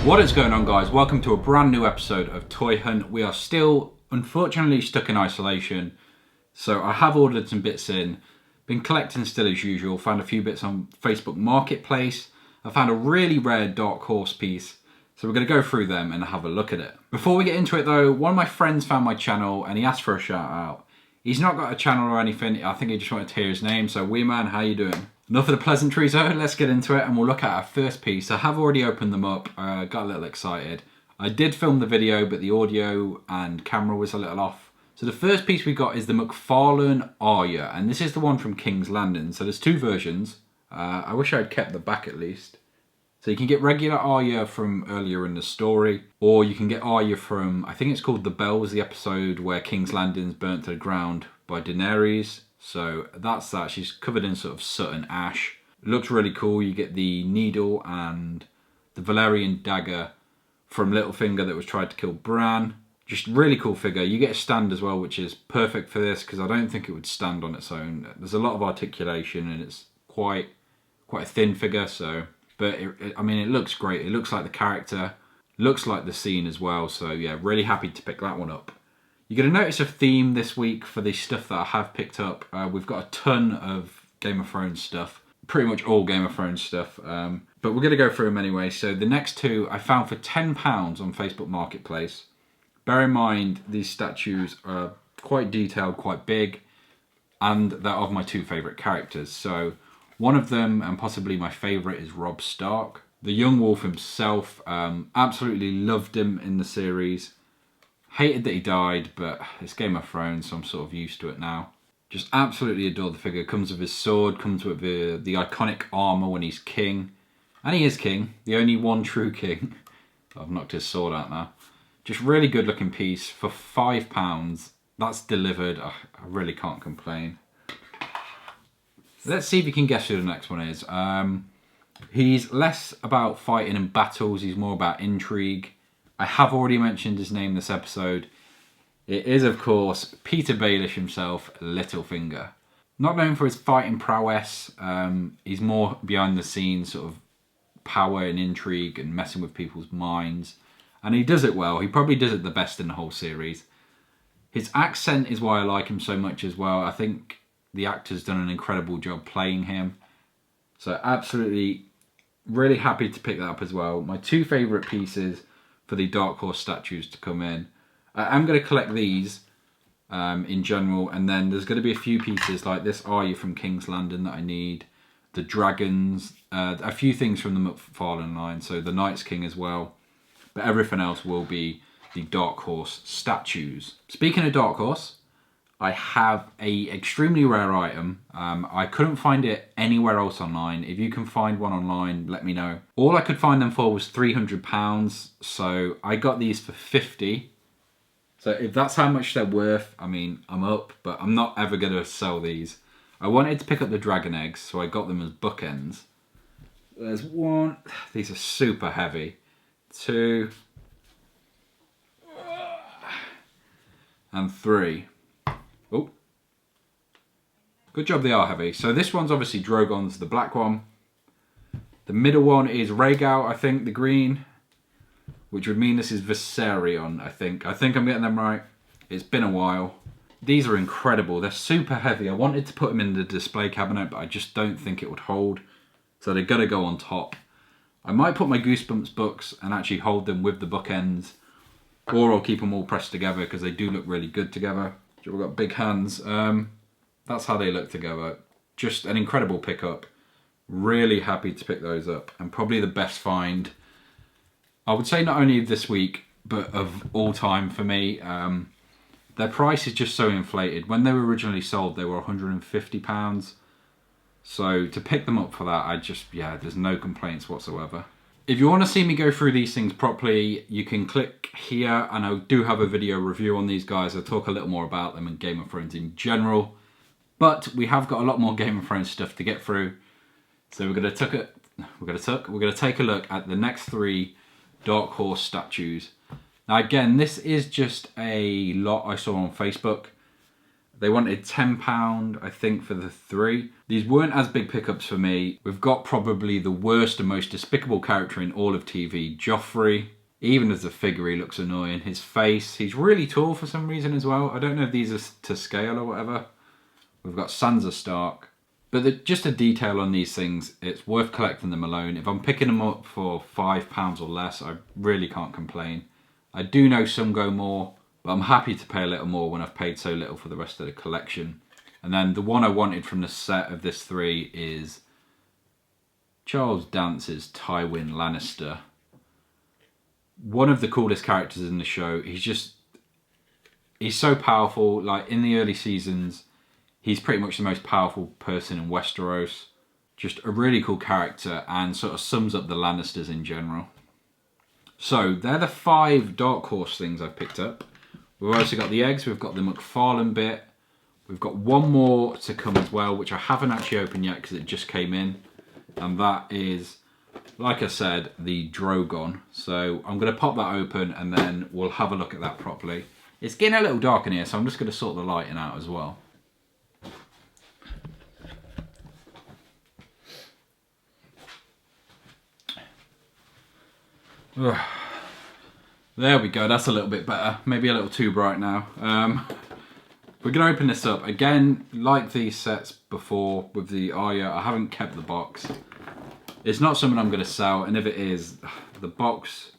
What is going on, guys? Welcome to a brand new episode of Toy Hunt. We are still, unfortunately, stuck in isolation. So I have ordered some bits in. Been collecting still as usual. Found a few bits on Facebook Marketplace. I found a really rare Dark Horse piece. So we're going to go through them and have a look at it. Before we get into it though, one of my friends found my channel and he asked for a shout out. He's not got a channel or anything. I think he just wanted to hear his name. So Wee Man, how you doing? Enough of the pleasantries though, let's get into it and we'll look at our first piece. I have already opened them up, got a little excited. I did film the video, but the audio and camera was a little off. So the first piece we got is the McFarlane Arya, and this is the one from King's Landing. So there's two versions. I wish I'd kept the back at least. So you can get regular Arya from earlier in the story, or you can get Arya from, I think it's called The Bells, the episode where King's Landing's burnt to the ground by Daenerys. So that's that. She's covered in sort of soot and ash. It looks really cool. You get the needle and the Valyrian dagger from Littlefinger that was tried to kill Bran. Just really cool figure. You get a stand as well, which is perfect for this because I don't think it would stand on its own. There's a lot of articulation and it's quite a thin figure. So, but I mean, it looks great. It looks like the character, looks like the scene as well. So yeah, really happy to pick that one up. You're going to notice a theme this week for the stuff that I have picked up. We've got a ton of Game of Thrones stuff. Pretty much all Game of Thrones stuff. But we're going to go through them anyway. So the next two I found for £10 on Facebook Marketplace. Bear in mind, these statues are quite detailed, quite big. And they're of my two favourite characters. So one of them, and possibly my favourite, is Robb Stark. The young wolf himself. Absolutely loved him in the series. Hated that he died, but it's Game of Thrones, so I'm sort of used to it now. Just absolutely adore the figure. Comes with his sword, comes with the iconic armour when he's king. And he is king, the only one true king. I've knocked his sword out now. Just really good looking piece for £5. That's delivered. I really can't complain. Let's see if you can guess who the next one is. He's less about fighting and battles, he's more about intrigue. I have already mentioned his name this episode. It is, of course, Peter Baelish himself, Littlefinger. Not known for his fighting prowess, he's more behind the scenes, sort of power and intrigue and messing with people's minds. And he does it well. He probably does it the best in the whole series. His accent is why I like him so much as well. I think the actor's done an incredible job playing him. So absolutely, really happy to pick that up as well. My two favourite pieces for the Dark Horse statues to come in. I'm going to collect these in general, and then there's going to be a few pieces like this Arya from King's Landing that I need, the dragons, a few things from the McFarlane line, so the Night's King as well, but everything else will be the Dark Horse statues. Speaking of Dark Horse, I have a extremely rare item. I couldn't find it anywhere else online. If you can find one online, let me know. All I could find them for was £300, so I got these for 50. So if that's how much they're worth, I mean, I'm up, but I'm not ever going to sell these. I wanted to pick up the dragon eggs, so I got them as bookends. There's one. These are super heavy. Two. And three. Oh, good job they are heavy. So this one's obviously Drogon's, the black one. The middle one is Rhaegal, I think, the green. Which would mean this is Viserion, I think. I think I'm getting them right. It's been a while. These are incredible. They're super heavy. I wanted to put them in the display cabinet, but I just don't think it would hold. So they're going to go on top. I might put my Goosebumps books and actually hold them with the bookends. Or I'll keep them all pressed together because they do look really good together. We've got big hands. That's how they look together. Just an incredible pickup. Really happy to pick those up. And probably the best find, I would say, not only this week, but of all time for me. Their price is just so inflated. When they were originally sold, they were £150. So to pick them up for that, there's no complaints whatsoever. If you want to see me go through these things properly, you can click here, and I do have a video review on these guys. I talk a little more about them and Game of Thrones in general. But we have got a lot more Game of Thrones stuff to get through. So we're going to take a look at the next three Dark Horse statues. Now again, this is just a lot I saw on Facebook. They wanted £10, I think, for the 3. These weren't as big pickups for me. We've got probably the worst and most despicable character in all of TV, Joffrey. Even as a figure, he looks annoying. His face, he's really tall for some reason as well. I don't know if these are to scale or whatever. We've got Sansa Stark. But just a detail on these things, it's worth collecting them alone. If I'm picking them up for £5 or less, I really can't complain. I do know some go more, but I'm happy to pay a little more when I've paid so little for the rest of the collection. And then the one I wanted from the set of this 3 is Charles Dance's Tywin Lannister. One of the coolest characters in the show. He's so powerful. Like in the early seasons, he's pretty much the most powerful person in Westeros. Just a really cool character and sort of sums up the Lannisters in general. So they're the 5 Dark Horse things I've picked up. We've also got the eggs, we've got the McFarlane bit. We've got one more to come as well, which I haven't actually opened yet because it just came in. And that is, like I said, the Drogon. So I'm going to pop that open and then we'll have a look at that properly. It's getting a little dark in here, so I'm just going to sort the lighting out as well. Ugh. There we go, that's a little bit better. Maybe a little too bright now. We're going to open this up. Again, like these sets before with the Arya, I haven't kept the box. It's not something I'm going to sell, and if it is, the box...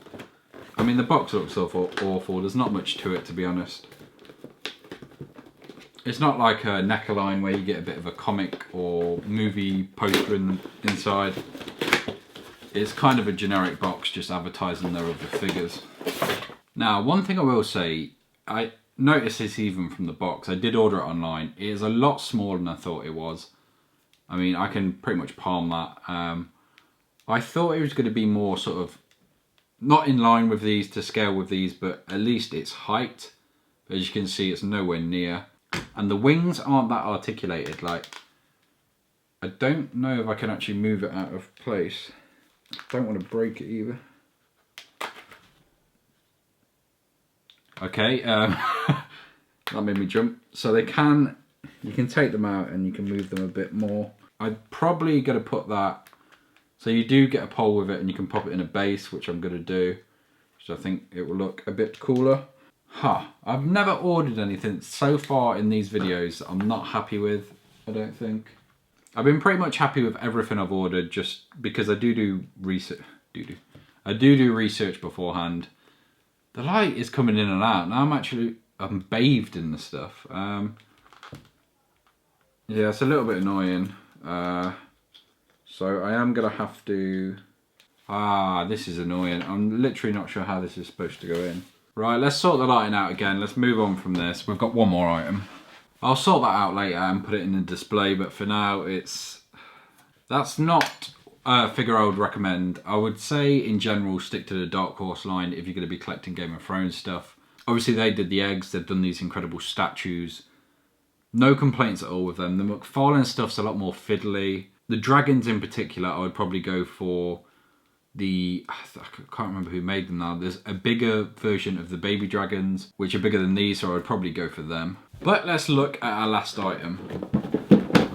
I mean, the box looks awful. There's not much to it, to be honest. It's not like a Neckerline where you get a bit of a comic or movie poster inside. It's kind of a generic box just advertising their other figures. Now, one thing I will say, I noticed this even from the box. I did order it online. It is a lot smaller than I thought it was. I mean, I can pretty much palm that. I thought it was going to be more sort of, not in line with these, to scale with these, but at least its height. But as you can see, it's nowhere near. And the wings aren't that articulated. Like, I don't know if I can actually move it out of place. Don't want to break it either. Okay, that made me jump. So you can take them out and you can move them a bit more. I'd probably going to put that, so you do get a pole with it and you can pop it in a base, which I'm going to do. So I think it will look a bit cooler. I've never ordered anything so far in these videos that I'm not happy with, I don't think. I've been pretty much happy with everything I've ordered just because I do research. I do research beforehand. The light is coming in and out. Now I'm bathed in the stuff. Yeah, it's a little bit annoying. So I am gonna have to. This is annoying. I'm literally not sure how this is supposed to go in. Right, let's sort the lighting out again. Let's move on from this. We've got one more item. I'll sort that out later and put it in the display, but for now that's not a figure I would recommend. I would say in general stick to the Dark Horse line if you're going to be collecting Game of Thrones stuff. Obviously they did the eggs, they've done these incredible statues. No complaints at all with them. The McFarlane stuff's a lot more fiddly. The dragons in particular, I would probably go for I can't remember who made them now. There's a bigger version of the baby dragons, which are bigger than these, so I would probably go for them. But let's look at our last item.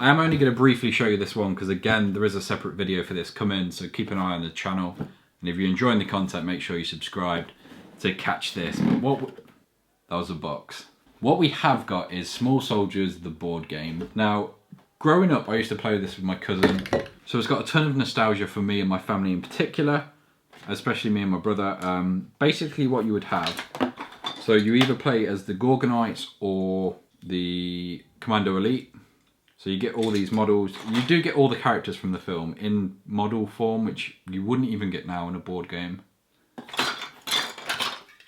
I am only going to briefly show you this one because again, there is a separate video for this coming, so keep an eye on the channel. And if you're enjoying the content, make sure you subscribe to catch this. But that was a box. What we have got is Small Soldiers, the board game. Now, growing up, I used to play this with my cousin. So it's got a ton of nostalgia for me and my family in particular, especially me and my brother. Basically what you would have, so you either play as the Gorgonites or the Commando Elite. So you get all these models. You do get all the characters from the film in model form, which you wouldn't even get now in a board game.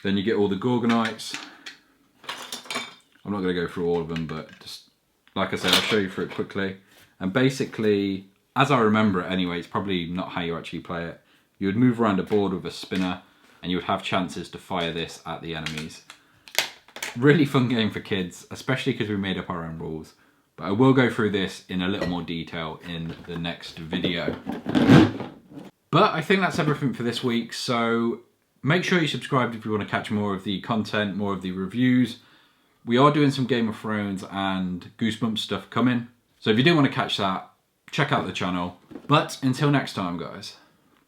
Then you get all the Gorgonites. I'm not going to go through all of them, but just like I said, I'll show you through it quickly. And basically, as I remember it anyway, it's probably not how you actually play it. You would move around a board with a spinner and you would have chances to fire this at the enemies. Really fun game for kids, especially because we made up our own rules. But I will go through this in a little more detail in the next video. But I think that's everything for this week, so make sure you subscribe if you want to catch more of the content, more of the reviews. We are doing some Game of Thrones and Goosebumps stuff coming. So if you do want to catch that, check out the channel. But until next time, guys.